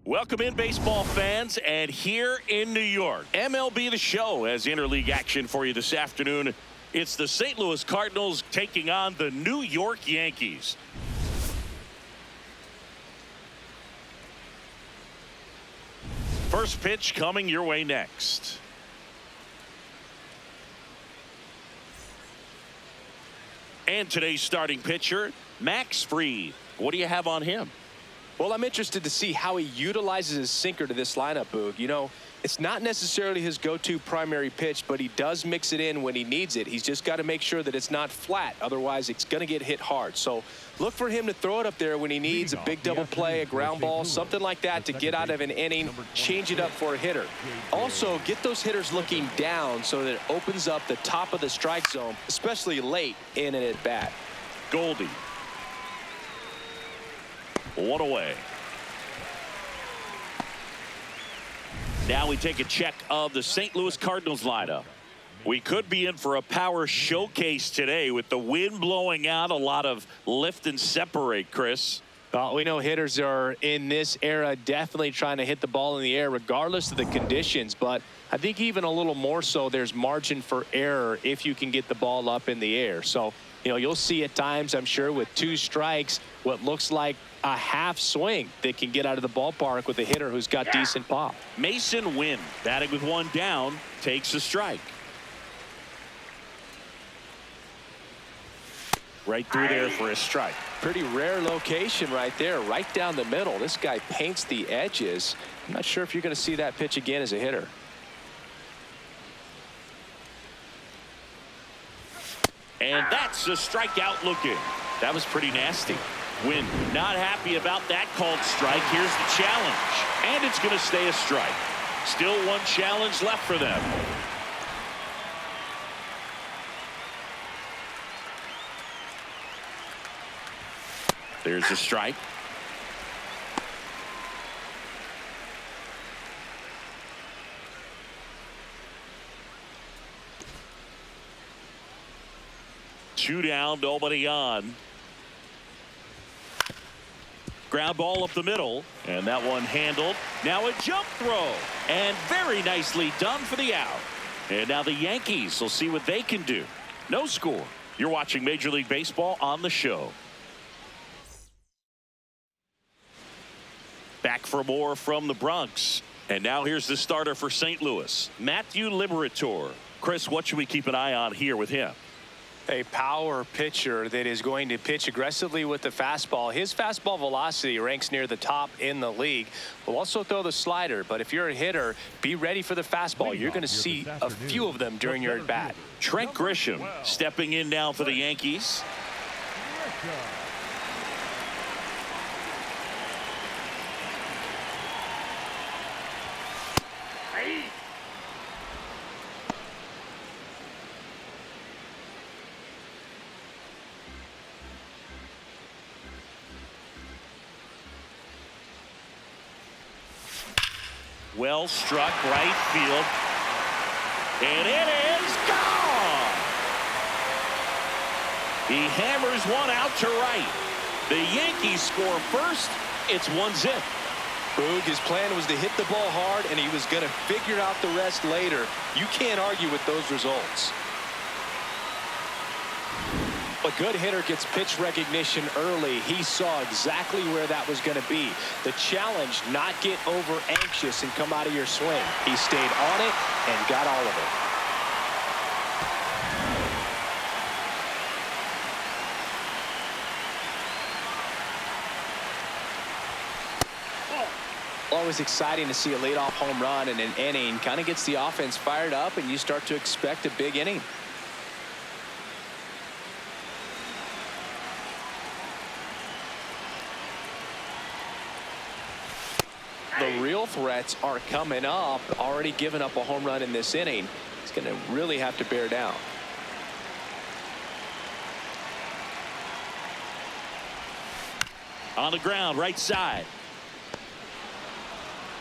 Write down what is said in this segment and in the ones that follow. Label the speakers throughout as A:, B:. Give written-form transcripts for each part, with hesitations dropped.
A: Welcome in, baseball fans, and here in New York, MLB The Show has interleague action for you this afternoon. It's the St. Louis Cardinals taking on the New York Yankees. First pitch coming your way next. And today's starting pitcher, Max Fried. What do you have on him?
B: Well, I'm interested to see how he utilizes his sinker to this lineup, Boog. You know, it's not necessarily his go-to primary pitch, but he does mix it in when he needs it. He's just got to make sure that it's not flat. Otherwise, it's going to get hit hard. So look for him to throw it up there when he needs a big double play, a ground ball, something like that to get out of an inning, change it up for a hitter. Also, get those hitters looking down so that it opens up the top of the strike zone, especially late in an at-bat.
A: Goldie. One away. Now we take a check of the St. Louis Cardinals lineup. We could be in for a power showcase today with the wind blowing out, a lot of lift and separate, Chris.
B: Well, we know hitters are in this era definitely trying to hit the ball in the air regardless of the conditions, but I think even a little more so there's margin for error if you can get the ball up in the air. So, you know, you'll see at times, I'm sure, with two strikes, what looks like a half swing that can get out of the ballpark with a hitter who's got decent pop.
A: Mason Wynn, batting with one down, takes a strike. Right through there for a strike.
B: Pretty rare location right there, right down the middle. This guy paints the edges. I'm not sure if you're going to see that pitch again as a hitter.
A: And that's a strikeout looking. That was pretty nasty. Wynn not happy about that called strike. Here's the challenge. And it's going to stay a strike. Still one challenge left for them. There's a strike. Two down, nobody on. Ground ball up the middle, and that one handled. Now a jump throw, and very nicely done for the out. And now the Yankees will see what they can do. No score. You're watching Major League Baseball on the show. Back for more from the Bronx. And now here's the starter for St. Louis, Matthew Liberatore. Chris, what should we keep an eye on here with him?
B: A power pitcher that is going to pitch aggressively with the fastball. His fastball velocity ranks near the top in the league. Will also throw the slider, but if you're a hitter, be ready for the fastball. You're going to see a few of them during your at-bat.
A: Trent Grisham stepping in now for the Yankees. Well struck, right field. And it is gone. He hammers one out to right. The Yankees score first. It's 1-0.
B: Boog, his plan was to hit the ball hard, and he was going to figure out the rest later. You can't argue with those results. A good hitter gets pitch recognition early. He saw exactly where that was going to be. The challenge, not get over anxious and come out of your swing. He stayed on it and got all of it. Always exciting to see a leadoff home run in an inning. Kind of gets the offense fired up, and you start to expect a big inning. The real threats are coming up. Already given up a home run in this inning. He's going to really have to bear down.
A: On the ground, right side.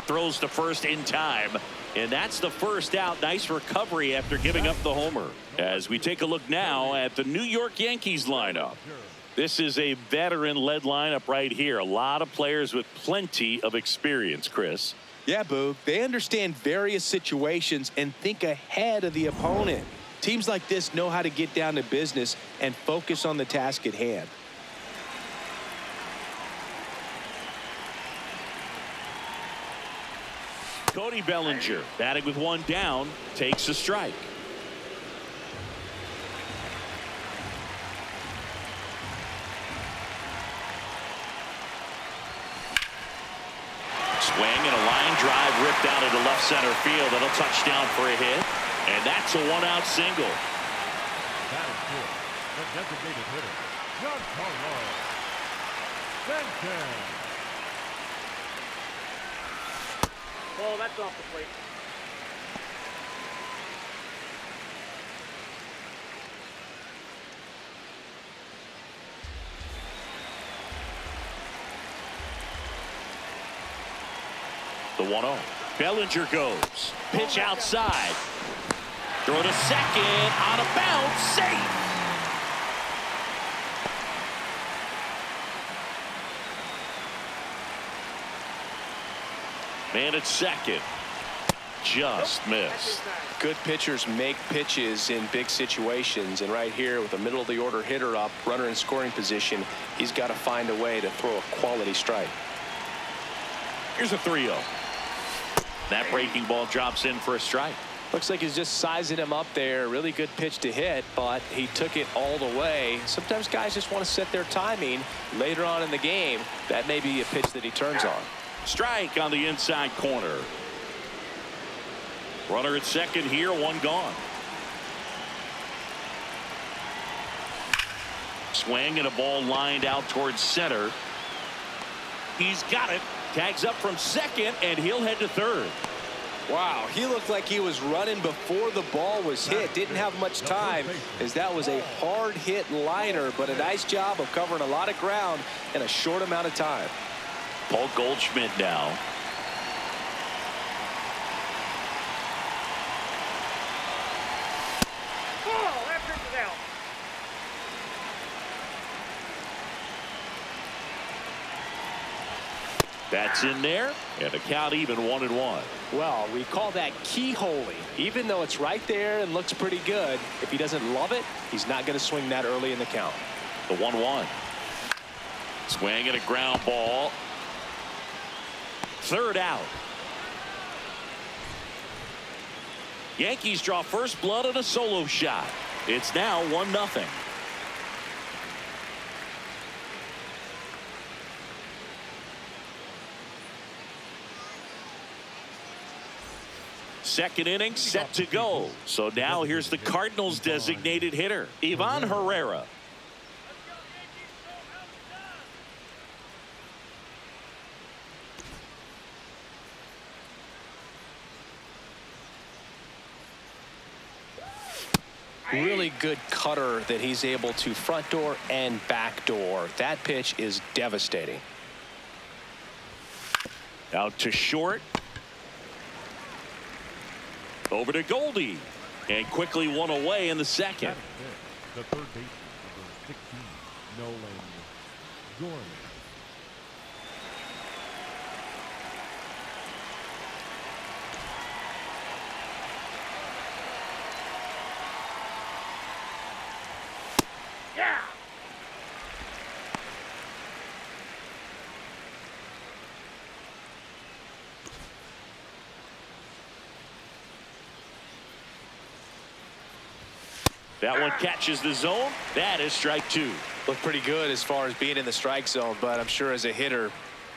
A: Throws to first in time. And that's the first out. Nice recovery after giving up the homer. As we take a look now at the New York Yankees lineup. This is a veteran-led lineup right here. A lot of players with plenty of experience, Chris.
B: Yeah, Boog. They understand various situations and think ahead of the opponent. Teams like this know how to get down to business and focus on the task at hand.
A: Cody Bellinger, batting with one down, takes a strike. Swing and a line drive ripped out into left center field. That'll touch down for a hit. And that's a one-out single.
C: That is good. The designated hitter, Giancarlo Stanton.
D: Oh, that's off the plate.
A: The 1-0. Bellinger goes. Pitch outside. Throw to second. On a bounce. Safe. Man at second. Just missed.
B: Good pitchers make pitches in big situations, and right here with a middle of the order hitter up, runner in scoring position, he's got to find a way to throw a quality strike.
A: Here's a 3-0. That breaking ball drops in for a strike.
B: Looks like he's just sizing him up there. Really good pitch to hit, but he took it all the way. Sometimes guys just want to set their timing later on in the game. That may be a pitch that he turns on.
A: Strike on the inside corner. Runner at second here, one gone. Swing and a ball lined out towards center. He's got it. Tags up from second, and he'll head to third.
B: Wow, he looked like he was running before the ball was hit. Didn't have much time, as that was a hard hit liner, but a nice job of covering a lot of ground in a short amount of time.
A: Paul Goldschmidt now.
D: Oh, that pitch is out.
A: That's in there, and the count even 1-1.
B: Well, we call that keyholing. Even though it's right there and looks pretty good, if he doesn't love it, he's not going to swing that early in the count.
A: The 1-1. Swing and a ground ball. Third out. Yankees draw first blood on a solo shot. It's now 1-0. Second inning set to go. So now here's the Cardinals designated hitter, Ivan Herrera.
B: Really good cutter that he's able to front door and back door. That pitch is devastating.
A: Out to short. Over to Goldie. And quickly one away in the second.
C: The third baseman, number 16, Nolan Gorman.
D: Yeah.
A: That one catches the zone. That is strike two.
B: Looked pretty good as far as being in the strike zone, but I'm sure as a hitter,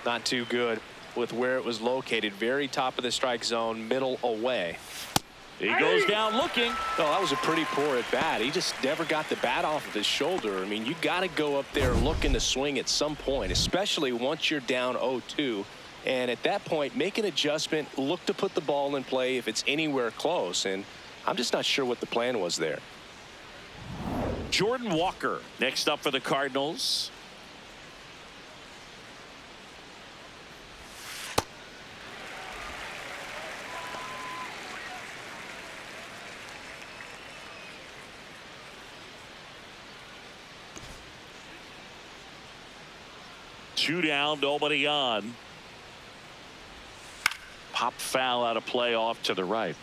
B: not too good with where it was located. Very top of the strike zone, middle away.
A: He goes down looking.
B: Oh, that was a pretty poor at bat. He just never got the bat off of his shoulder. I mean, you got to go up there looking to swing at some point, especially once you're down 0-2. And at that point, make an adjustment, look to put the ball in play if it's anywhere close. And I'm just not sure what the plan was there.
A: Jordan Walker next up for the Cardinals. Two down, nobody on. Pop foul out of play off to the right.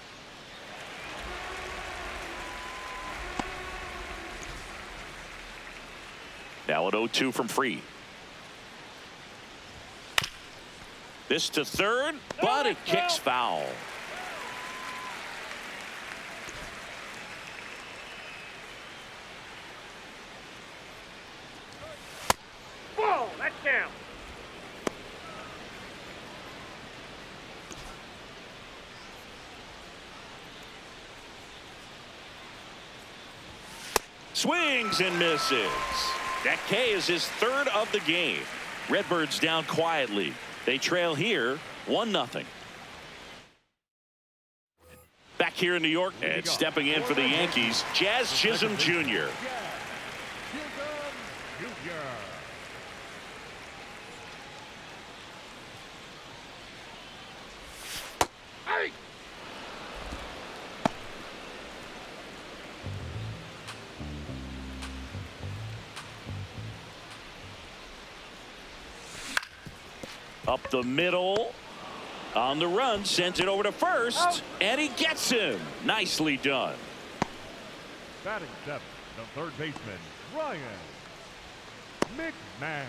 A: Now an 0-2 from Free. This to third, but it kicks foul.
D: Ball, that's down.
A: Swings and misses. That K is his third of the game. Redbirds down quietly. They trail here 1-0. Back here in New York and stepping in for the Yankees, Jazz Chisholm Jr. Up the middle. On the run, sends it over to first, and he gets him. Nicely done.
C: Batting seventh, the third baseman, Ryan McMahon.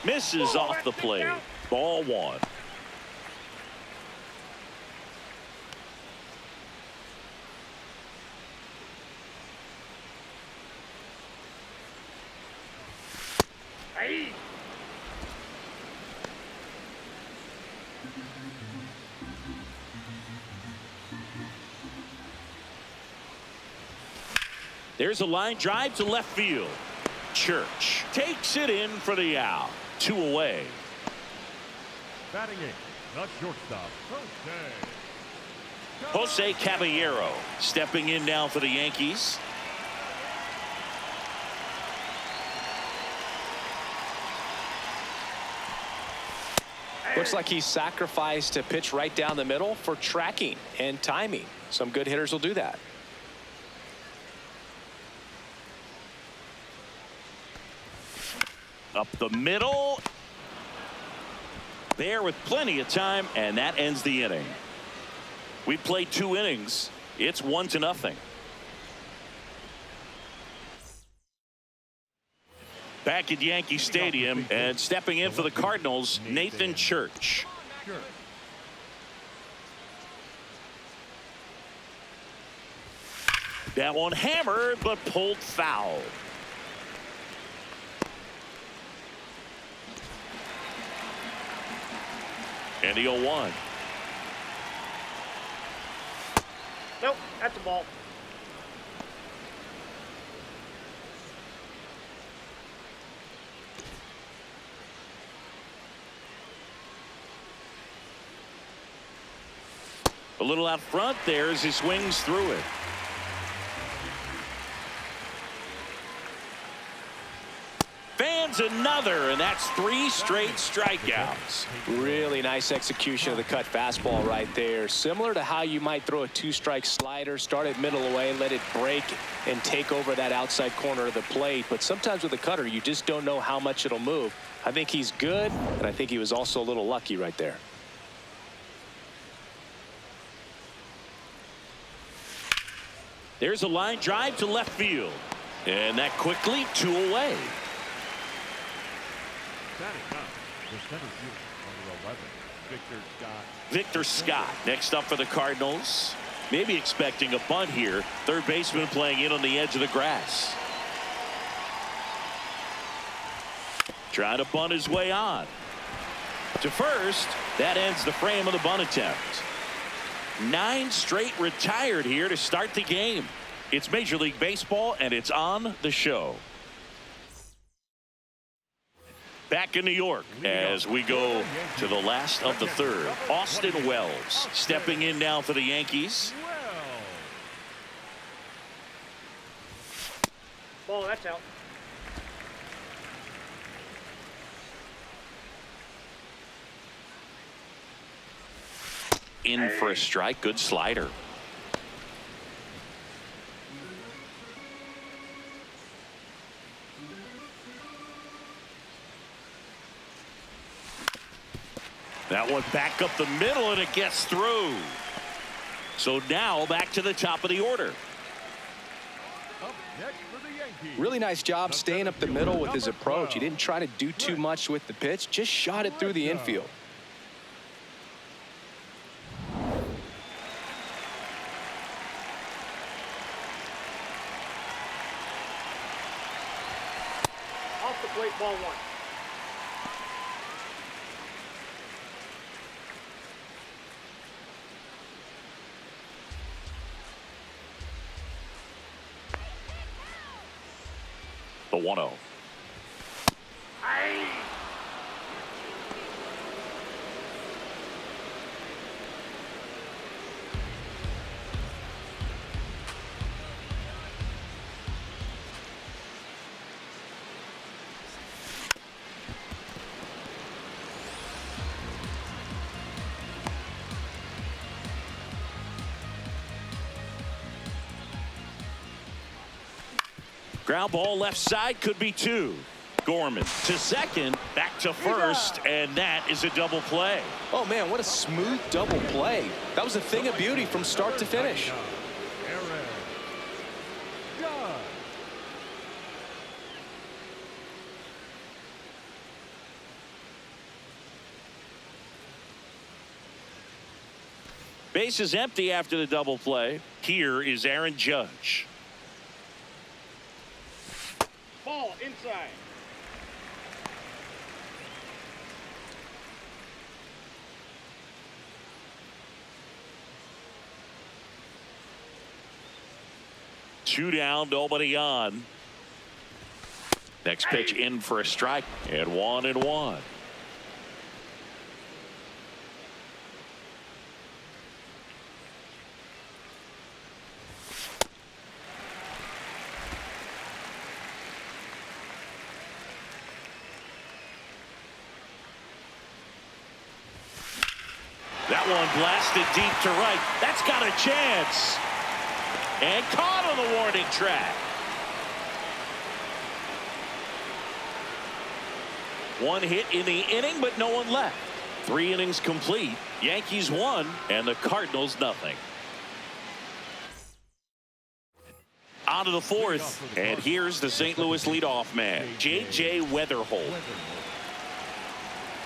A: Misses off the plate. Ball one. There's a line drive to left field. Church takes it in for the out. 2 away.
C: Batting eighth, the shortstop,
A: Jose Caballero stepping in now for the Yankees.
B: Looks like he sacrificed a pitch right down the middle for tracking and timing. Some good hitters will do that.
A: Up the middle. There with plenty of time, and that ends the inning. We played 2 innings. It's 1-0. Back at Yankee Stadium and stepping in for the Cardinals, Nathan Church. That one hammered but pulled foul. And the 0-1.
D: Nope, that's a ball.
A: A little out front there as he swings through it. Fans another, and that's 3 straight strikeouts.
B: Really nice execution of the cut fastball right there. Similar to how you might throw a 2-strike slider, start it middle away, let it break and take over that outside corner of the plate. But sometimes with a cutter, you just don't know how much it'll move. I think he's good, and I think he was also a little lucky right there.
A: There's a line drive to left field. And that quickly 2 away.
C: the center fielder, number 11,
A: Victor Scott next up for the Cardinals. Maybe expecting a bunt here. Third baseman playing in on the edge of the grass. Trying to bunt his way on. To first. That ends the frame of the bunt attempt. 9 straight retired here to start the game. It's Major League Baseball, and it's on the show. Back in New York as we go to the last of the third. Austin Wells stepping in now for the Yankees.
D: Ball, that's out.
A: In for a strike. Good slider. That one back up the middle, and it gets through. So now back to the top of the order.
C: Up next for the Yankees.
B: Really nice job staying up the middle with his approach. He didn't try to do too much with the pitch, just shot it through the infield.
D: Off the plate, ball one.
A: The 1-0. Ground ball left side, could be two. Gorman to second, back to first, and that is a double play.
B: Oh man, what a smooth double play. That was a thing of beauty from start to finish.
C: Aaron Judge.
A: Base is empty after the double play. Here is Aaron Judge.
D: Ball inside.
A: Two down, nobody on. Next pitch in for a strike, and 1-1. That one blasted deep to right. That's got a chance. And caught on the warning track. One hit in the inning, but no one left. 3 innings complete. Yankees won, and the Cardinals nothing. On to the fourth, and here's the St. Louis leadoff man, J.J. Weatherholt.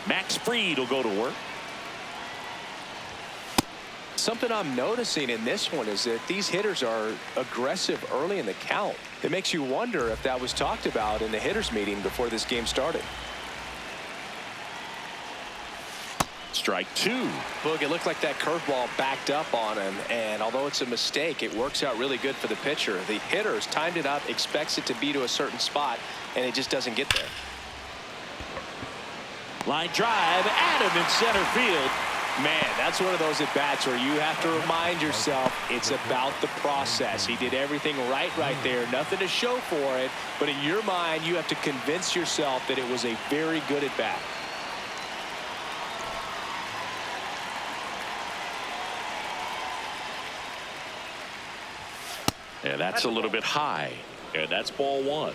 A: Max Fried will go to work.
B: Something I'm noticing in this one is that these hitters are aggressive early in the count. It makes you wonder if that was talked about in the hitters meeting before this game started.
A: Strike two.
B: Boog, it looked like that curveball backed up on him, and although it's a mistake, it works out really good for the pitcher. The hitters timed it up, expects it to be to a certain spot, and it just doesn't get there.
A: Line drive at him in center field.
B: Man, that's one of those at-bats where you have to remind yourself it's about the process. He did everything right there. Nothing to show for it, but in your mind, you have to convince yourself that it was a very good at-bat.
A: And that's a little bit high. And that's ball one.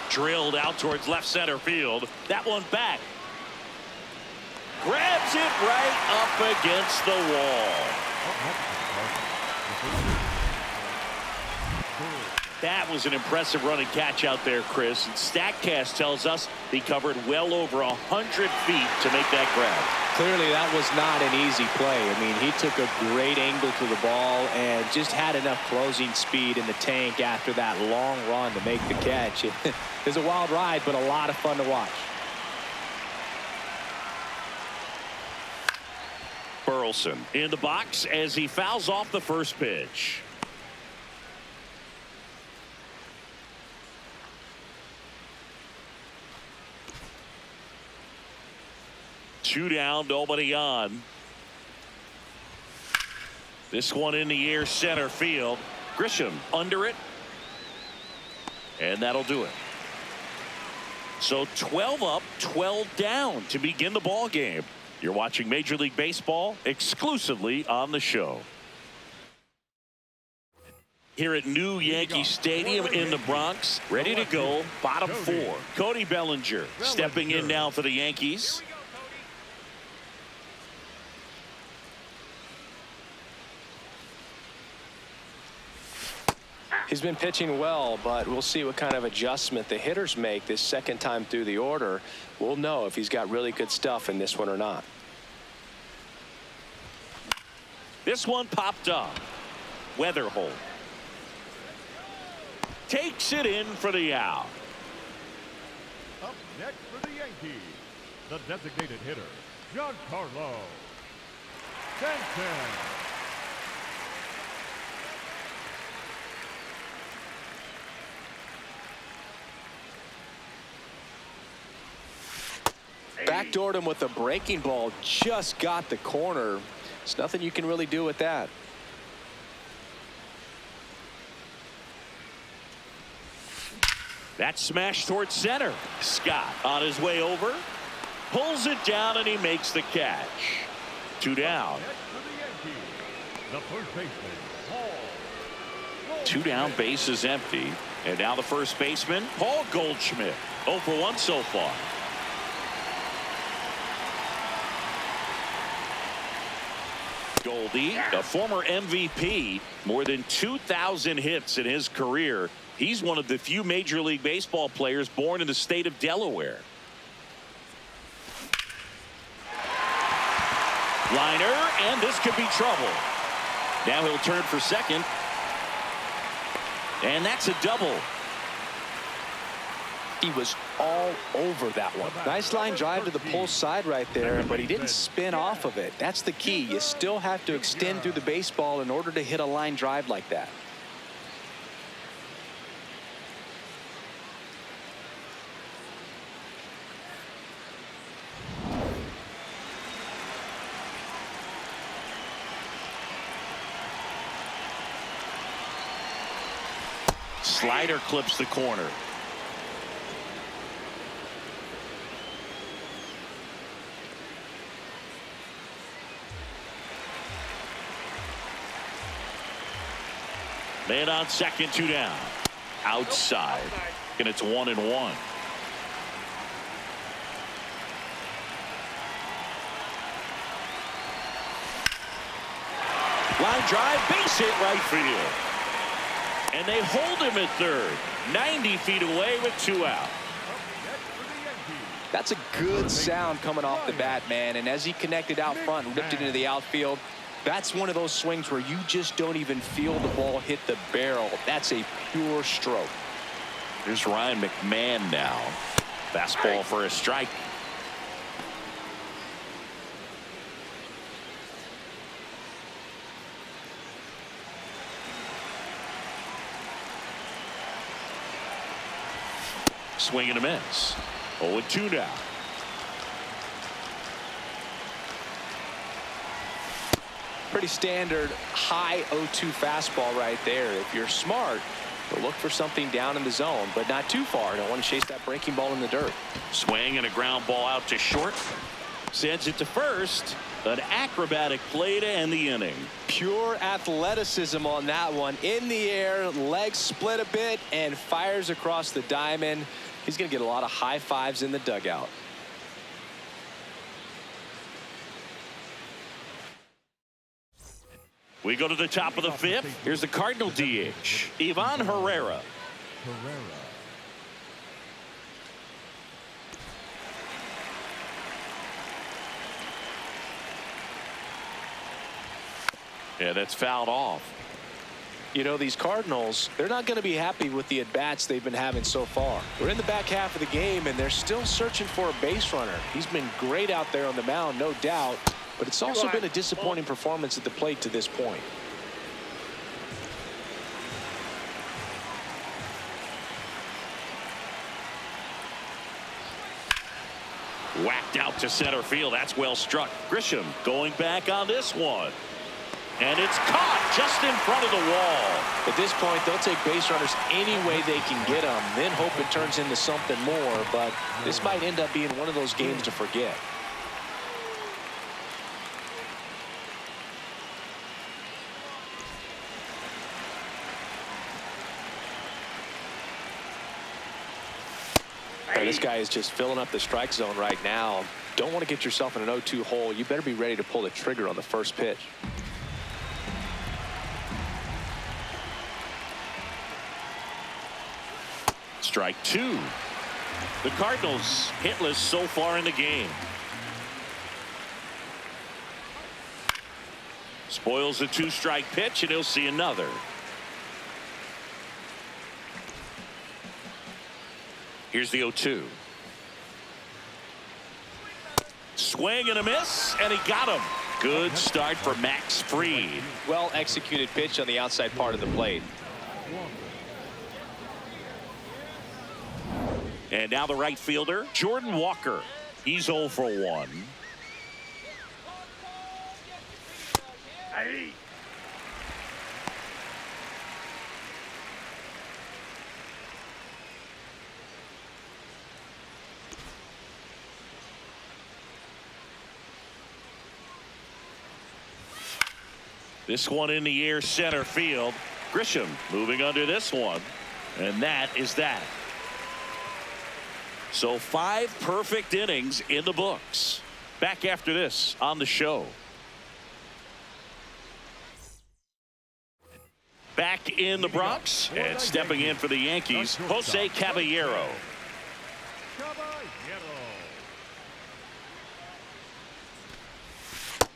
A: Drilled out towards left center field. That one back. Grabs it right up against the wall. That was an impressive run and catch out there, Chris. And StatCast tells us he covered well over 100 feet to make that grab.
B: Clearly, that was not an easy play. I mean, he took a great angle to the ball and just had enough closing speed in the tank after that long run to make the catch. It was a wild ride, but a lot of fun to watch.
A: Burleson in the box as he fouls off the first pitch. Two down, nobody on. This one in the air, center field. Grisham under it. And that'll do it. So 12 up, 12 down to begin the ball game. You're watching Major League Baseball exclusively on the show. Here at new Yankee Stadium in the Bronx, ready to go, bottom four. Cody Bellinger stepping in now for the Yankees.
B: He's been pitching well, but we'll see what kind of adjustment the hitters make this second time through the order. We'll know if he's got really good stuff in this one or not.
A: This one popped up. Weatherholt takes it in for the out.
C: Up next for the Yankees, the designated hitter, Giancarlo Stanton.
B: Backdoored him with a breaking ball, just got the corner. There's nothing you can really do with that.
A: That smash towards center. Scott on his way over, pulls it down, and he makes the catch. 2 down.
C: Next for the Yankees, the first baseman, Paul.
A: 2 down, base is empty. And now the first baseman, Paul Goldschmidt. 0 for 1 so far. Goldie, a former MVP, more than 2,000 hits in his career. He's one of the few Major League Baseball players born in the state of Delaware. Liner, and this could be trouble. Now he'll turn for second. And that's a double.
B: He was all over that one. Nice line drive to the pull side right there, but he didn't spin off of it. That's the key. You still have to extend through the baseball in order to hit a line drive like that.
A: Slider clips the corner. Man on second, 2 down. Outside. And it's 1-1. Line drive, base hit right field. And they hold him at third. 90 feet away with 2 out.
B: That's a good sound coming off the bat, man. And as he connected out front and ripped it into the outfield, that's one of those swings where you just don't even feel the ball hit the barrel. That's a pure stroke.
A: Here's Ryan McMahon now. Fastball for a strike. Swing and a miss. 0-2 now.
B: Pretty standard high 0-2 fastball right there. If you're smart, you'll look for something down in the zone, but not too far. Don't want to chase that breaking ball in the dirt.
A: Swing and a ground ball out to short. Sends it to first. An acrobatic play to end the inning.
B: Pure athleticism on that one. In the air, legs split a bit, and fires across the diamond. He's going to get a lot of high fives in the dugout.
A: We go to the top of the 5th. Here's the Cardinal DH, Ivan Herrera. Yeah, that's fouled off.
B: You know, these Cardinals, they're not going to be happy with the at-bats they've been having so far. We're in the back half of the game, and they're still searching for a base runner. He's been great out there on the mound, no doubt, but it's also been a disappointing performance at the plate to this point.
A: Whacked out to center field. That's well struck. Grisham going back on this one. And it's caught just in front of the wall.
B: At this point, they'll take base runners any way they can get them, then hope it turns into something more. But this might end up being one of those games to forget. This guy is just filling up the strike zone right now. Don't want to get yourself in an 0-2 hole. You better be ready to pull the trigger on the first pitch.
A: Strike two. The Cardinals hitless so far in the game. Spoils a 2-strike pitch, and he'll see another. Here's the 0-2. Swing and a miss, and he got him. Good start for Max Fried.
B: Well executed pitch on the outside part of the plate.
A: And now the right fielder, Jordan Walker. He's 0 for 1.
D: Hey.
A: This one in the air, center field. Grisham moving under this one. And that is that. So 5 perfect innings in the books. Back after this on the show. Back in the Bronx and stepping in for the Yankees, Jose Caballero.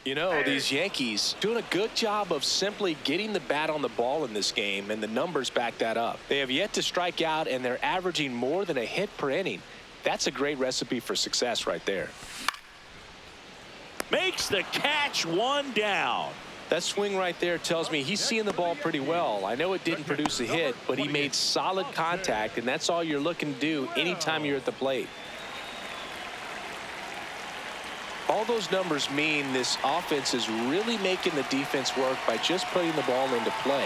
B: You know, these Yankees doing a good job of simply getting the bat on the ball in this game, and the numbers back that up. They have yet to strike out, and they're averaging more than a hit per inning. That's a great recipe for success right there.
A: Makes the catch, 1 down.
B: That swing right there tells me he's seeing the ball pretty well. I know it didn't produce a hit, but he made solid contact, and that's all you're looking to do anytime you're at the plate. All those numbers mean this offense is really making the defense work by just putting the ball into play.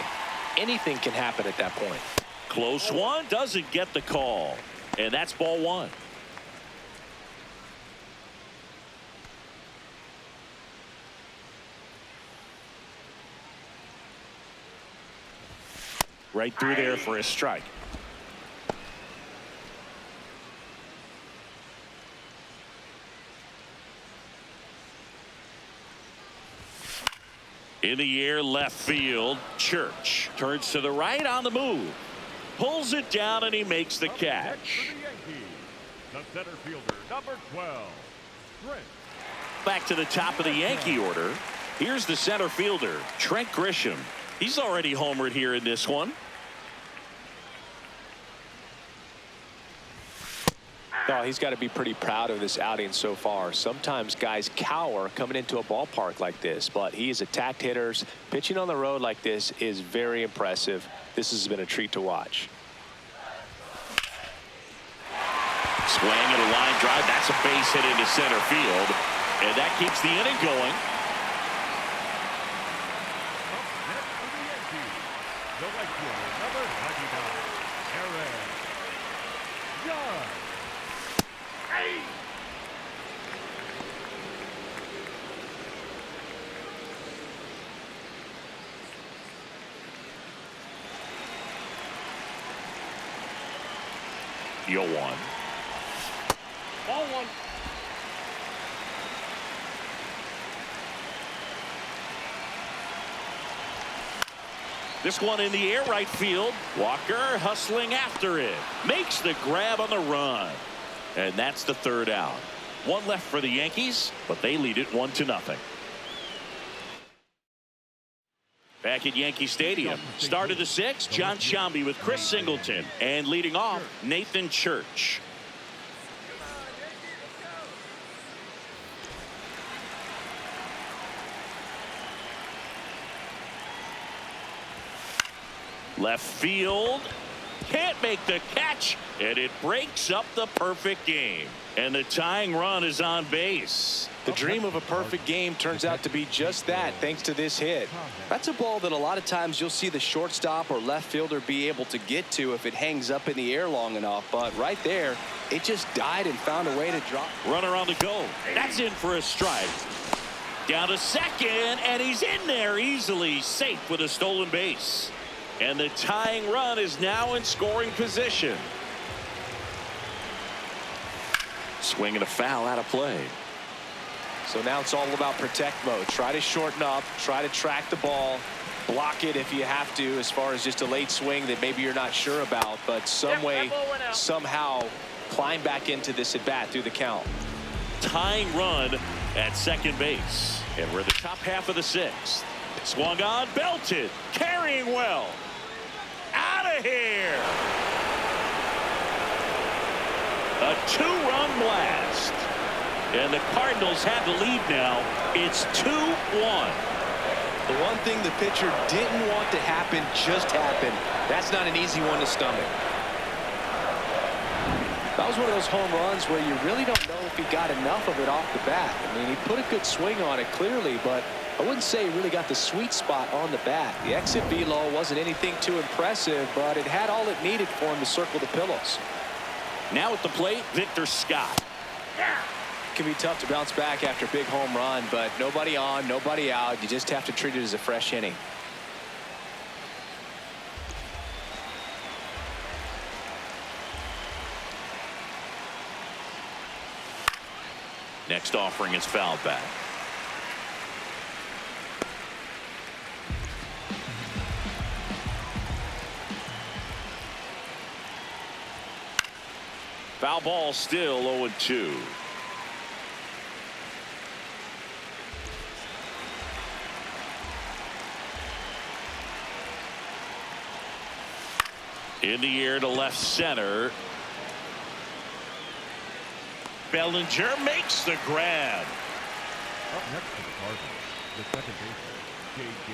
B: Anything can happen at that point.
A: Close one, doesn't get the call. And that's ball 1. Right through there for a strike. In the air, left field. Church turns to the right on the move. Pulls it down, and he makes the catch.
C: The center fielder, number 12. Trent.
A: Back to the top of the Yankee order. Here's the center fielder, Trent Grisham. He's already homered here in this one.
B: Oh, he's got to be pretty proud of this outing so far. Sometimes guys cower coming into a ballpark like this, but he has attacked hitters. Pitching on the road like this is very impressive. This has been a treat to watch.
A: Swing and a line drive. That's a base hit into center field, and that keeps the inning going.
C: Next for the Yankees, the right fielder, number 99, Aaron Judge.
A: The 0-1.
D: Ball 1.
A: This one in the air, right field. Walker hustling after it. Makes the grab on the run. And that's the 3rd out. 1 left for the Yankees, but they lead it 1-0. Back at Yankee Stadium. Start of the 6th, John Sciambi with Chris Singleton. And leading off, Nathan Church. Left field. Can't make the catch, and it breaks up the perfect game. And the tying run is on base.
B: The dream of a perfect game turns out to be just that, thanks to this hit. That's a ball that a lot of times you'll see the shortstop or left fielder be able to get to if it hangs up in the air long enough. But right there, it just died and found a way to drop.
A: Runner on the go. That's in for a strike. Down to second, and he's in there easily, safe with a stolen base. And the tying run is now in scoring position. Swing and a foul out of play.
B: So now it's all about protect mode. Try to shorten up, try to track the ball, block it if you have to, as far as just a late swing that maybe you're not sure about, but some way, somehow climb back into this at bat through the count.
A: Tying run at second base. And we're in the top half of the sixth. Swung on, belted, carrying well. Out of here. A two-run blast. And the Cardinals have the lead now. It's 2-1.
B: The one thing the pitcher didn't want to happen just happened. That's not an easy one to stomach. That was one of those home runs where you really don't know if he got enough of it off the bat. I mean, he put a good swing on it clearly, but I wouldn't say he really got the sweet spot on the bat. The exit velo wasn't anything too impressive, but it had all it needed for him to circle the pillows.
A: Now at the plate, Victor Scott.
B: It can be tough to bounce back after a big home run, but nobody on, nobody out. You just have to treat it as a fresh inning.
A: Next offering is fouled back. Foul ball, still 0-2. In the air to left center. Bellinger makes the grab.
C: Up next for the Cardinals, the second baseman, J.J.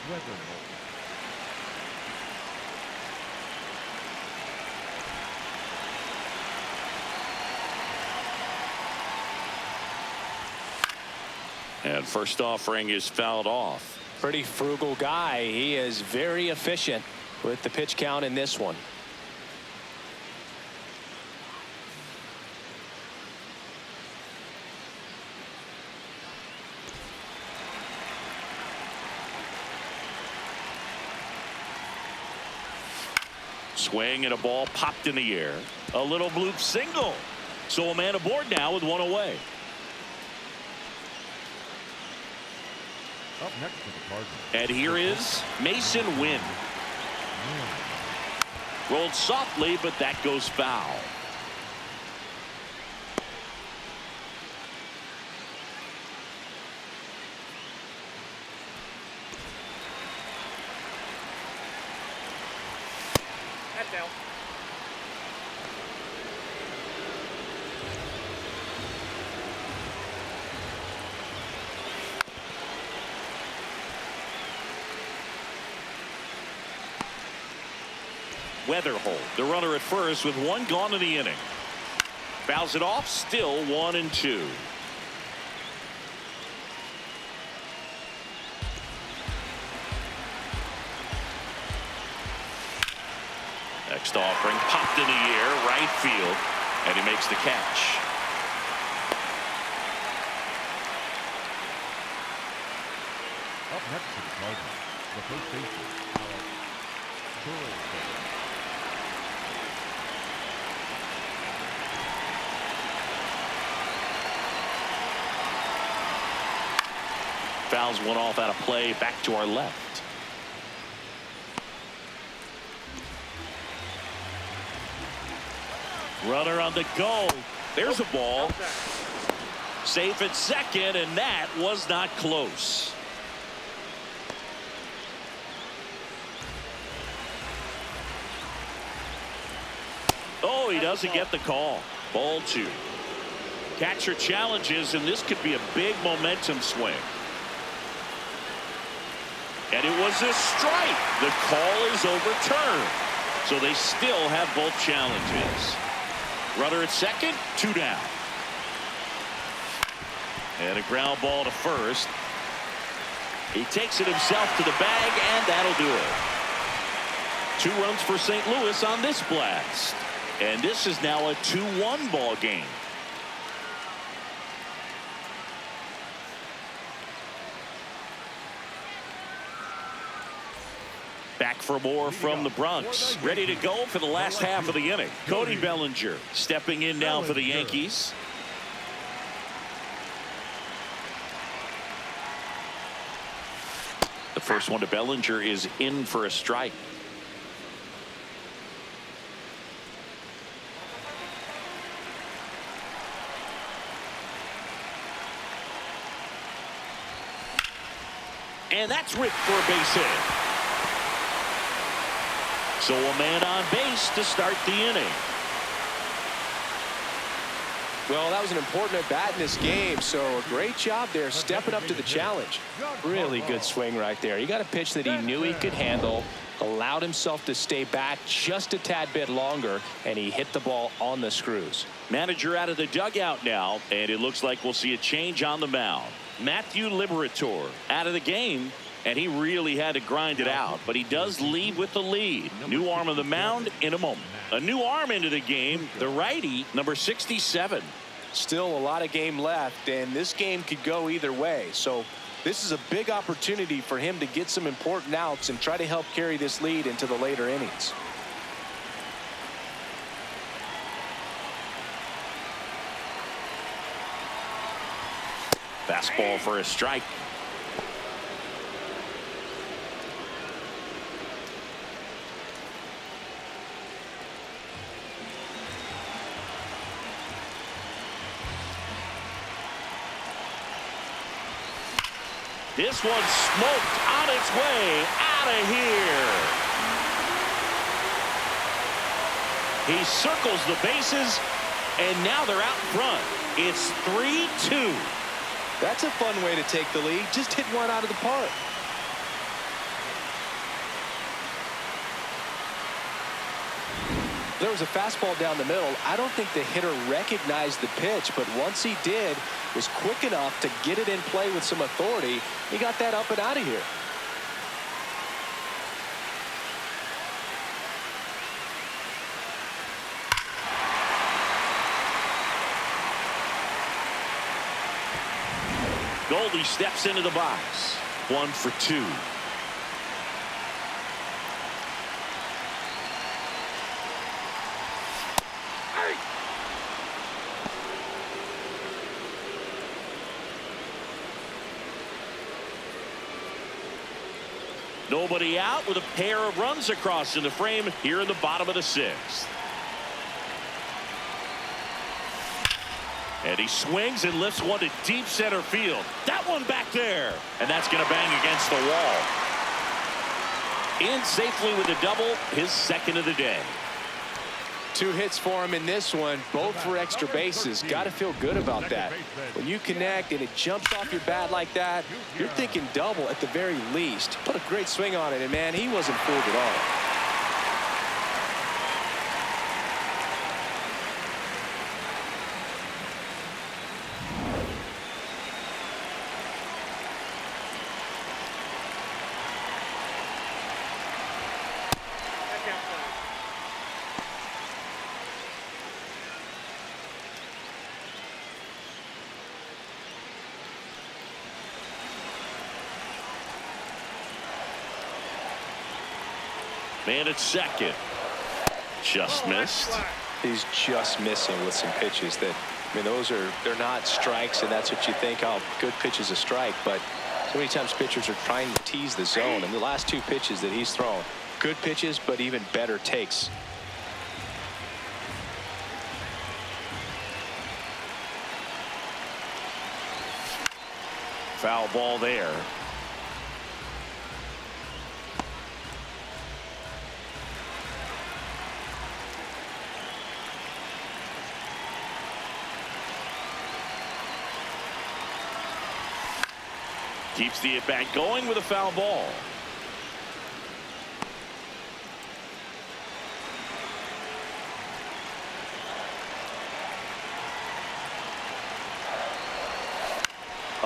C: Weatherford.
A: And first offering is fouled off.
B: Pretty frugal guy. He is very efficient with the pitch count in this one.
A: Swing and a ball popped in the air. A little bloop single. So a man aboard now with one away.
C: Up next for the Cardinals.
A: And here is Mason Wynn. Rolled softly, but that goes foul.
D: That's out.
A: Weatherhold, the runner at first with one gone in the inning. Fouls it off, still 1-2. Next offering popped in the air, right field, and he makes the catch.
C: Up next for the Cardinals, the first baseman, R1G6.
A: Fouls one off out of play, back to our left. Runner on the go. There's a ball. Safe at second, and that was not close. Oh, he doesn't get the call. Ball two. Catcher challenges, and this could be a big momentum swing. And it was a strike. The call is overturned. So they still have both challenges. Runner at second, 2 down. And a ground ball to first. He takes it himself to the bag, and that'll do it. 2 runs for St. Louis on this blast. And this is now a 2-1 ball game. Back for more from the Bronx. Ready to go for the last half of the inning. Cody Bellinger stepping in now for the Yankees. The first one to Bellinger is in for a strike. And that's ripped for a base hit. So a man on base to start the inning.
B: Well, that was an important at bat in this game, so a great job there stepping up to the challenge. Really good swing right there. He got a pitch that he knew he could handle, allowed himself to stay back just a tad bit longer, and he hit the ball on the screws.
A: Manager out of the dugout now, and it looks like we'll see a change on the mound. Matthew Liberatore out of the game, and he really had to grind it out, but he does lead with the lead. New arm on the mound in a moment. A new arm into the game, the righty, number 67.
B: Still a lot of game left, and this game could go either way. So this is a big opportunity for him to get some important outs and try to help carry this lead into the later innings.
A: Fastball for a strike. This one's smoked on its way out of here. He circles the bases, and now they're out in front. It's 3-2.
B: That's a fun way to take the lead. Just hit one out of the park. There was a fastball down the middle. I don't think the hitter recognized the pitch, but once he did, was quick enough to get it in play with some authority. He got that up and out of here.
A: Goldie steps into the box. 1 for 2. Nobody out with a pair of runs across in the frame here in the bottom of the 6th. And he swings and lifts one to deep center field. That one back there. And that's going to bang against the wall. In safely with a double, his second of the day.
B: 2 hits for him in this one, both for extra bases. Got to feel good about that. When you connect and it jumps off your bat like that, you're thinking double at the very least. Put a great swing on it, and man, he wasn't fooled at all.
A: Man at second. Just missed.
B: He's just missing with some pitches that, I mean, they're not strikes, and that's what you think, oh, good pitch is a strike, but so many times pitchers are trying to tease the zone, and the last 2 pitches that he's thrown, good pitches, but even better takes.
A: Foul ball there. Keeps the at-bat going with a foul ball.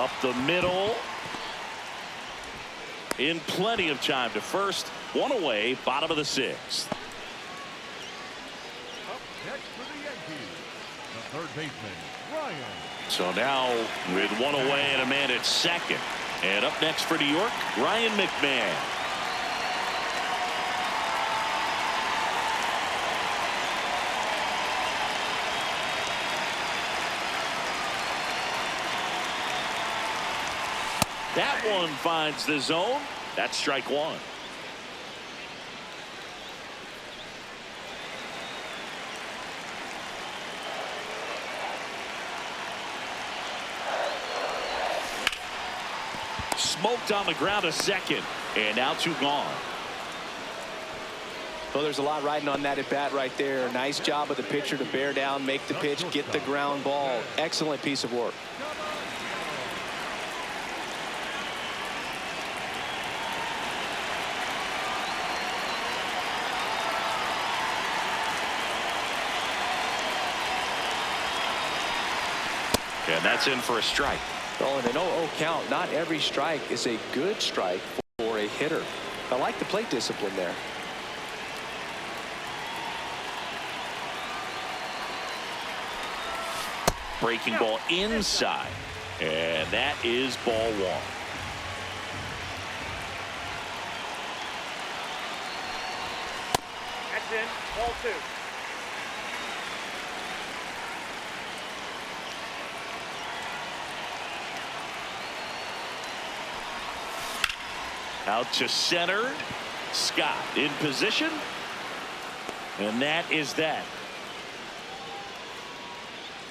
A: Up the middle. In plenty of time to first. One away, bottom of the sixth.
C: Up next for the Yankees, the third baseman, Ryan.
A: So now with one away and a man at second. And up next for New York, Ryan McMahon. That one finds the zone. That's strike one. Smoked on the ground a second. And now two gone.
B: Well, there's a lot riding on that at bat right there. Nice job of the pitcher to bear down, make the pitch, get the ground ball. Excellent piece of work.
A: And that's in for a strike.
B: Well, in an 0-0 count, not every strike is a good strike for a hitter. I like the plate discipline there.
A: Breaking ball inside. And that is ball one.
D: That's in. Ball two.
A: Out to center. Scott in position. And that is that.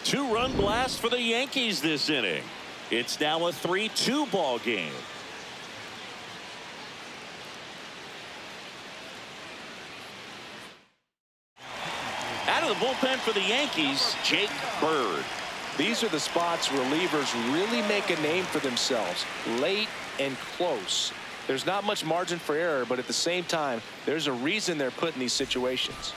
A: Two-run blast for the Yankees this inning. It's now a 3-2 ball game. Out of the bullpen for the Yankees, Jake Bird.
B: These are the spots relievers really make a name for themselves. Late and close. There's not much margin for error, but at the same time, there's a reason they're put in these situations.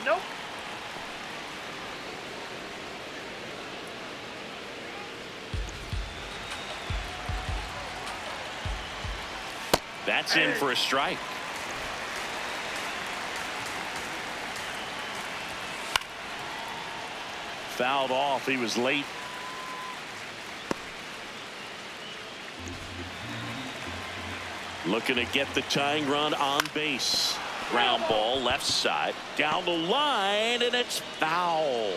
D: Nope.
A: That's in for a strike. Fouled off. He was late. Looking to get the tying run on base. Ground ball left side. Down the line, and it's foul.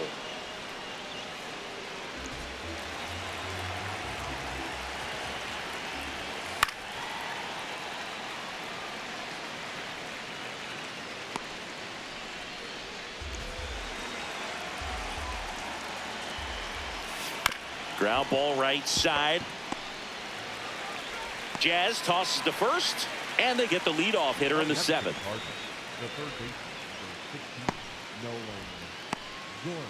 A: Ground ball right side. Jazz tosses to first, and they get the leadoff hitter in the seventh.
C: The third baseman, number 16, Nolan Gorman.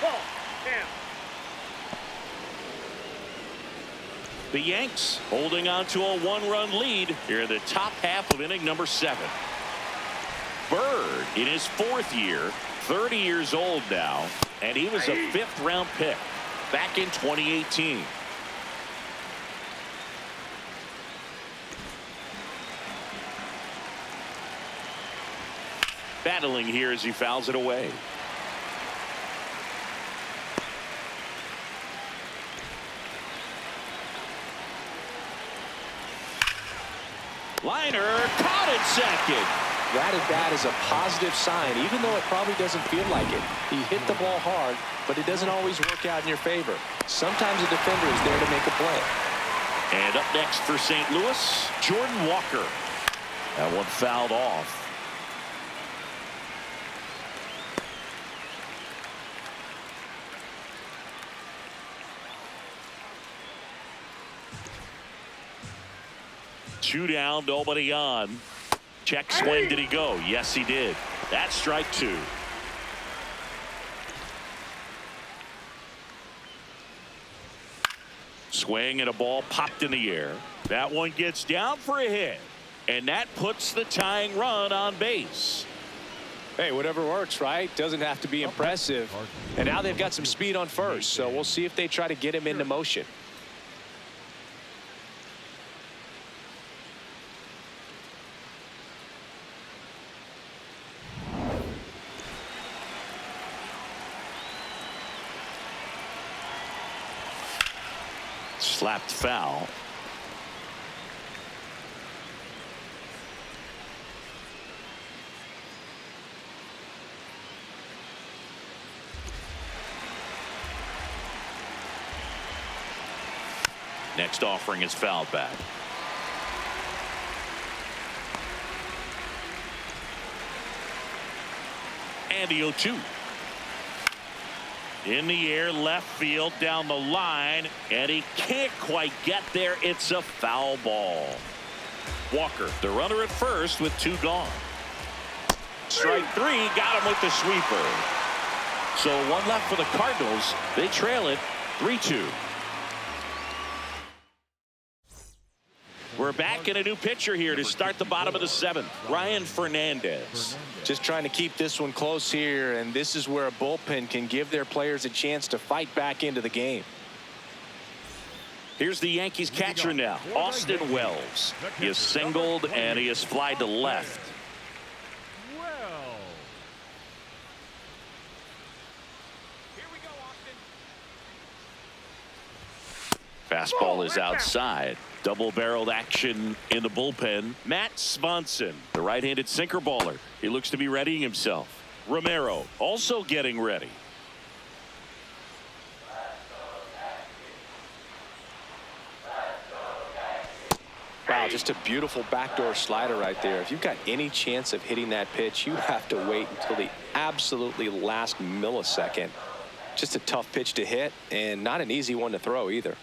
D: Ball. Down.
A: The Yanks holding on to a one-run lead here in the top half of inning number 7. Bird in his 4th year, 30 years old now, and he was a 5th-round pick back in 2018. Battling here as he fouls it away. Liner caught at second.
B: That at bat is a positive sign, even though it probably doesn't feel like it. He hit the ball hard, but it doesn't always work out in your favor. Sometimes a defender is there to make a play.
A: And up next for St. Louis, Jordan Walker. That one fouled off. Two down, nobody on. Check swing. Did he go? Yes, he did. That's strike 2. Swing and a ball popped in the air. That one gets down for a hit. And that puts the tying run on base.
B: Hey, whatever works, right? Doesn't have to be impressive. And now they've got some speed on first, so we'll see if they try to get him into motion.
A: Slapped foul. Next offering is fouled back. And the 0-2. In the air, left field, down the line, and he can't quite get there. It's a foul ball. Walker, the runner at first with 2 gone. Strike 3, got him with the sweeper. So 1 left for the Cardinals. They trail it 3-2. We're back in a new pitcher here to start the bottom of the 7th. Ryan Fernandez.
B: Just trying to keep this one close here, and this is where a bullpen can give their players a chance to fight back into the game.
A: Here's the Yankees catcher now, Austin Wells. He is singled and he is flied to left. Fastball is outside. Double-barreled action in the bullpen. Matt Swanson, the right-handed sinker baller. He looks to be readying himself. Romero also getting ready.
B: Wow, just a beautiful backdoor slider right there. If you've got any chance of hitting that pitch, you have to wait until the absolutely last millisecond. Just a tough pitch to hit, and not an easy one to throw either.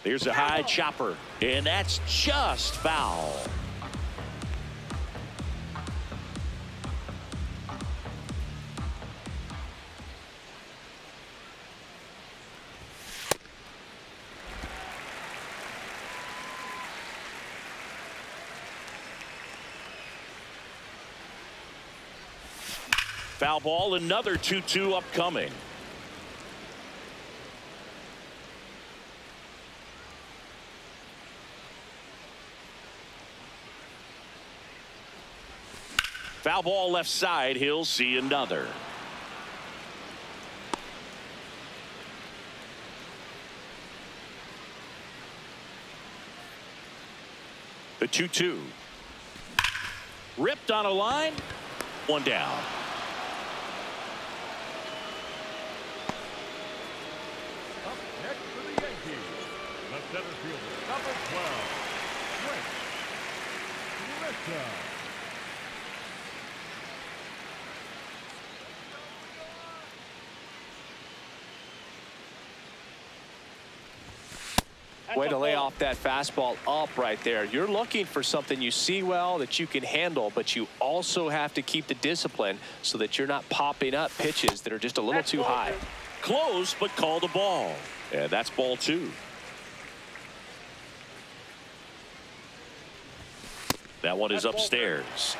A: Here's a high chopper, and that's just foul. Foul ball, another 2-2 upcoming. Foul ball left side. He'll see another. The 2-2. Ripped on a line. 1 down.
C: Up next for the Yankees, the center fielder, number 12, Trent Grisham.
B: Way to lay off that fastball up right there. You're looking for something you see well that you can handle, but you also have to keep the discipline so that you're not popping up pitches that are just a little too high.
A: Close, but called a ball. And that's ball 2. That one is upstairs.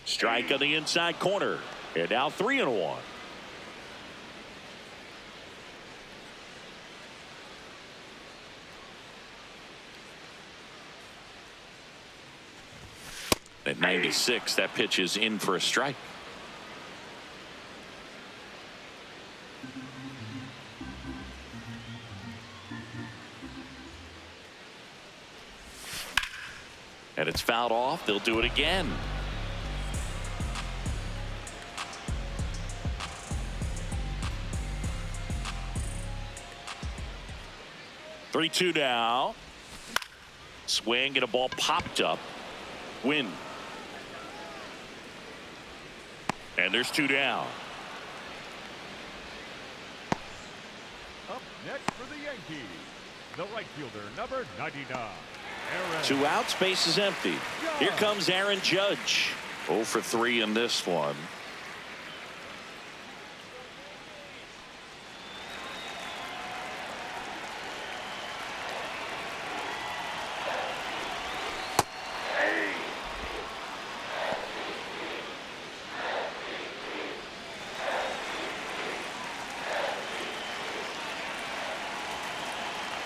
A: Strike on the inside corner. And now 3-1. At 96, that pitch is in for a strike. And it's fouled off. They'll do it again. Three-two now. Swing and a ball popped up. Win. And there's 2 down.
C: Up next for the Yankees, the right fielder, number 99. Aaron.
A: 2 outs, base is empty. Here comes Aaron Judge. 0 for 3 in this one.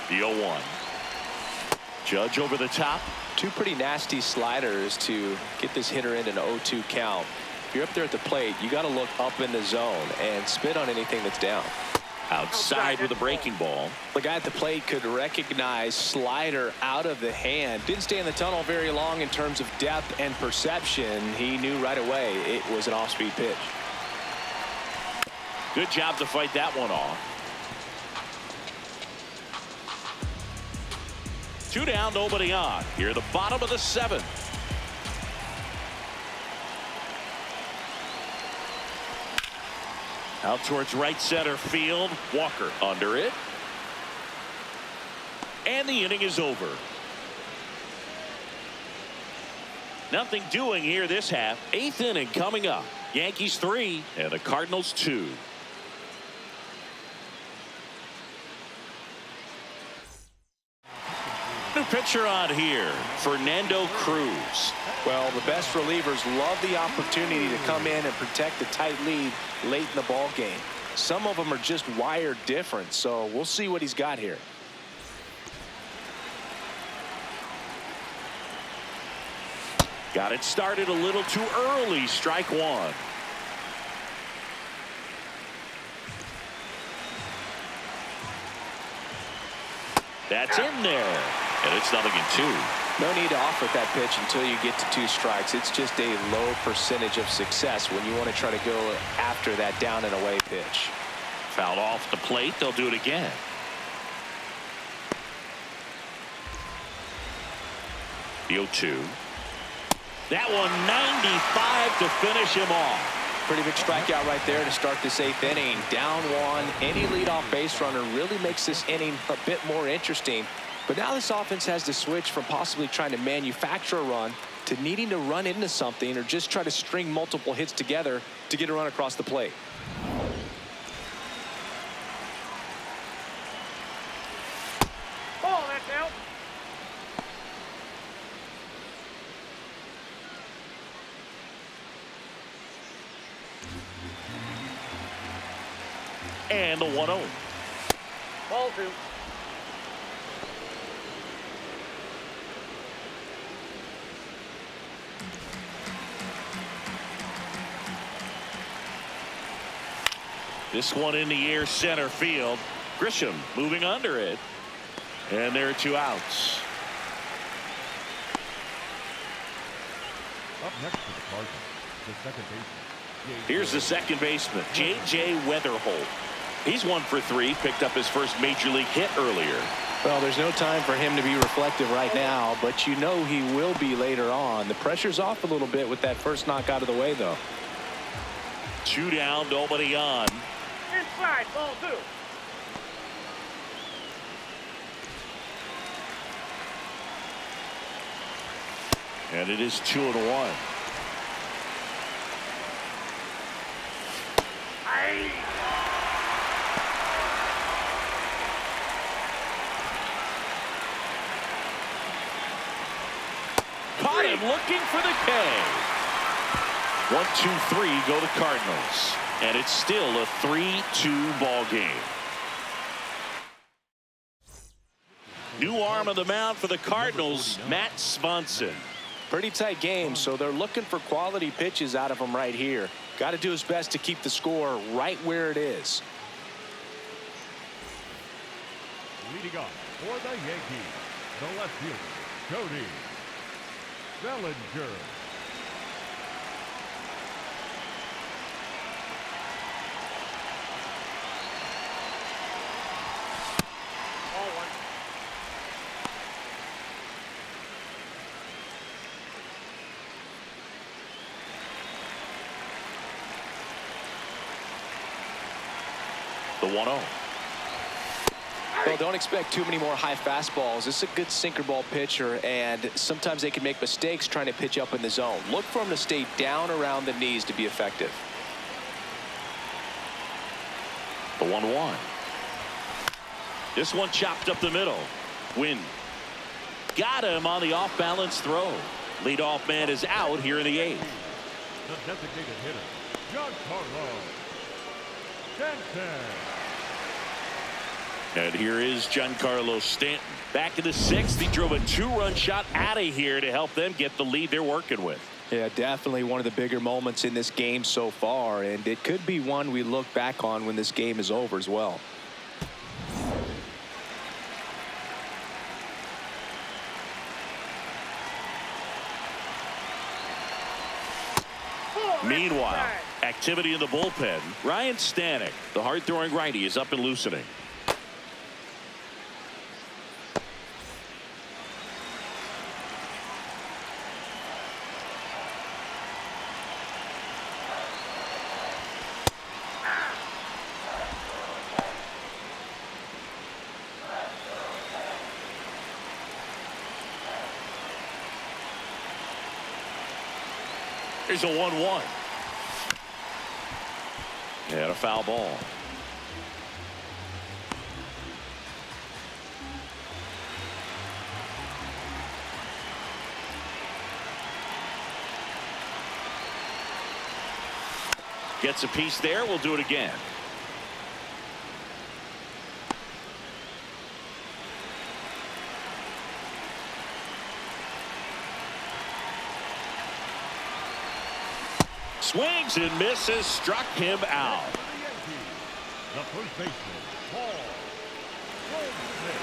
A: The 0-1. Judge over the top.
B: 2 pretty nasty sliders to get this hitter in an 0-2 count. If you're up there at the plate, you got to look up in the zone and spit on anything that's down.
A: Outside with a breaking ball.
B: The guy at the plate could recognize slider out of the hand. Didn't stay in the tunnel very long in terms of depth and perception. He knew right away it was an off-speed pitch.
A: Good job to fight that one off. 2 down, nobody on. Here, the bottom of the 7th. Out towards right center field. Walker under it. And the inning is over. Nothing doing here this half. 8th inning coming up. Yankees 3 and the Cardinals 2. New pitcher on here, Fernando Cruz.
B: Well, the best relievers love the opportunity to come in and protect the tight lead late in the ball game. Some of them are just wired different, so we'll see what he's got here.
A: Got it started a little too early. Strike 1. That's in there. And it's 0-2.
B: No need to offer that pitch until you get to 2 strikes. It's just a low percentage of success when you want to try to go after that down and away pitch.
A: Fouled off the plate. They'll do it again. The 0-2. That one 95 to finish him off.
B: Pretty big strikeout right there to start this 8th inning. Down 1. Any leadoff base runner really makes this inning a bit more interesting. But now this offense has to switch from possibly trying to manufacture a run to needing to run into something or just try to string multiple hits together to get a run across the plate.
D: Ball, that's out.
A: And the 1-0.
D: Ball 2.
A: This one in the air, center field. Grisham moving under it. And there are 2 outs.
C: Up next for the Cardinals, the second baseman.
A: Here's the second baseman, J.J. Weatherholt. He's 1 for 3, picked up his first major league hit earlier.
B: Well, there's no time for him to be reflective right now, but you know he will be later on. The pressure's off a little bit with that first knock out of the way, though.
A: 2 down, nobody on.
D: Inside, ball 2.
A: And it is 2-1. Caught him looking for the K. 1, 2, 3 go to Cardinals. And it's still a 3-2 ball game. New arm of the mound for the Cardinals, Matt Swanson.
B: Pretty tight game, so they're looking for quality pitches out of him right here. Got to do his best to keep the score right where it is.
C: Leading off for the Yankees, the left fielder, Cody Bellinger.
D: Ball 1.
A: The 1-0.
B: Well, don't expect too many more high fastballs. This is a good sinker ball pitcher, and sometimes they can make mistakes trying to pitch up in the zone. Look for him to stay down around the knees to be effective.
A: The 1-1. This one chopped up the middle. Win. Got him on the off-balance throw. Leadoff man is out here in the 8th.
C: The designated hitter, Giancarlo Stanton.
A: And here is Giancarlo Stanton. Back in the 6th, he drove a 2-run shot out of here to help them get the lead they're working with.
B: Yeah, definitely one of the bigger moments in this game so far, and it could be one we look back on when this game is over as well.
A: Meanwhile, activity in the bullpen. Ryan Stanek, the hard-throwing righty, is up and loosening. Here's a 1-1. And a foul ball. Gets a piece there. We'll do it again. Swings and misses, struck him out.
C: The first baseman, Paul Goldschmidt.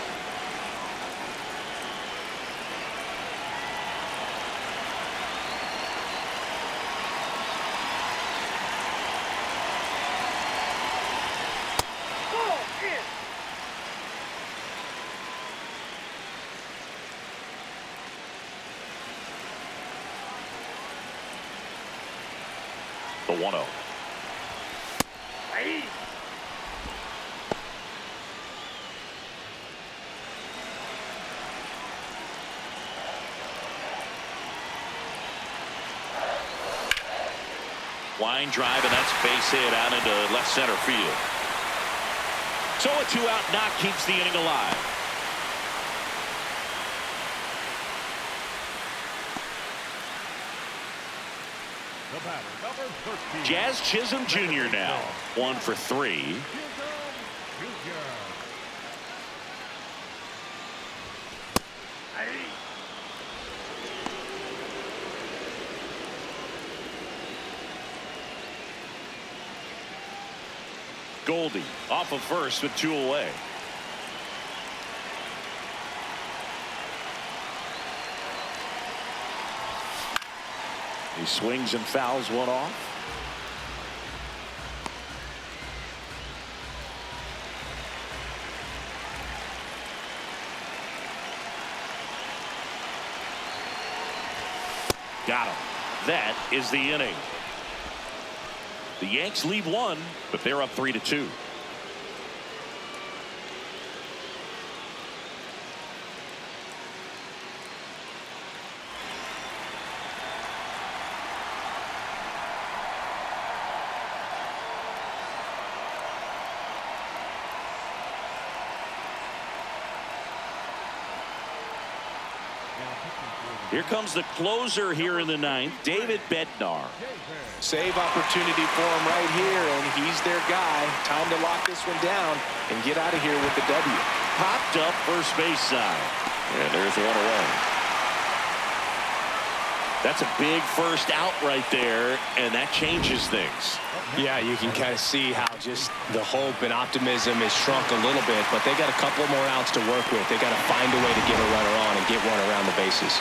D: Ball in.
A: The 1-0.
D: Ahí.
A: Line drive, and that's base hit out into left center field. So a 2-out knock keeps the inning alive.
C: The batter, number 13.
A: Jazz Chisholm Jr. now 1 for 3.
C: Chisholm Jr.
D: Ahí.
A: Goldie off of first with 2 away. He swings and fouls one off. Got him. That is the inning. The Yanks lead 1, but they're up 3-2. Here comes the closer here in the 9th, David Bednar.
B: Save opportunity for him right here, and he's their guy. Time to lock this one down and get out of here with the W.
A: Popped up first base side. And there's 1 away. That's a big first out right there, and that changes things.
B: Yeah, you can kind of see how just the hope and optimism is shrunk a little bit, but they got a couple more outs to work with. They got to find a way to get a runner on and get one around the bases.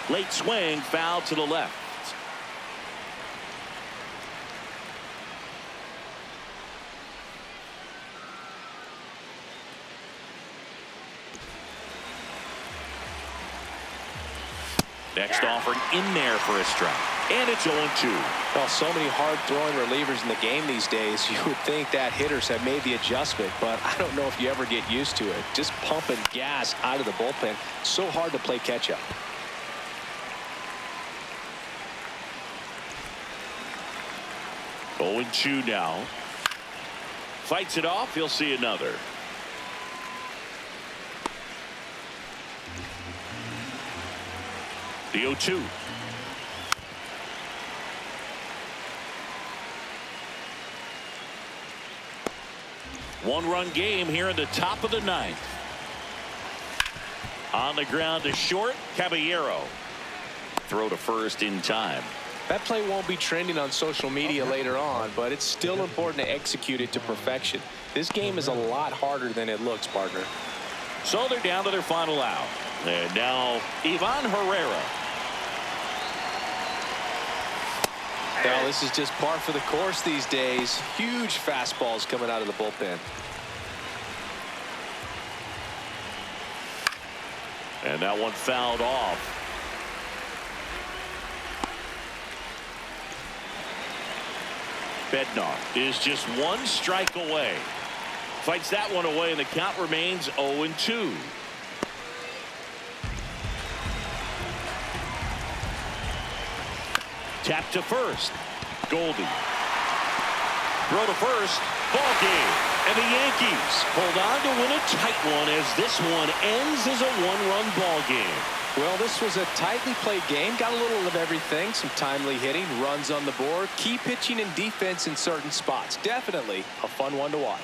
A: Late swing, foul to the left. Next offering in there for a strike. And it's 0-2.
B: Well, so many hard-throwing relievers in the game these days, you would think that hitters have made the adjustment, but I don't know if you ever get used to it. Just pumping gas out of the bullpen, so hard to play catch-up.
A: Oh, 0-2 now. Fights it off. He'll see another. The 0-2. One-run game here in the top of the ninth. On the ground to short. Caballero. Throw to first in time.
B: That play won't be trending on social media later on, but it's still important to execute it to perfection. This game is a lot harder than it looks, partner.
A: So they're down to their final out. And now Ivan Herrera.
B: Well, this is just par for the course these days. Huge fastballs coming out of the bullpen.
A: And that one fouled off. Bednar is just one strike away. Fights that one away, and the count remains 0-2. Tap to first. Goldie. Throw to first. Ball game. And the Yankees hold on to win a tight one as this one ends as a one-run ball game.
B: Well, this was a tightly played game. Got a little of everything. Some timely hitting, runs on the board, key pitching and defense in certain spots. Definitely a fun one to watch.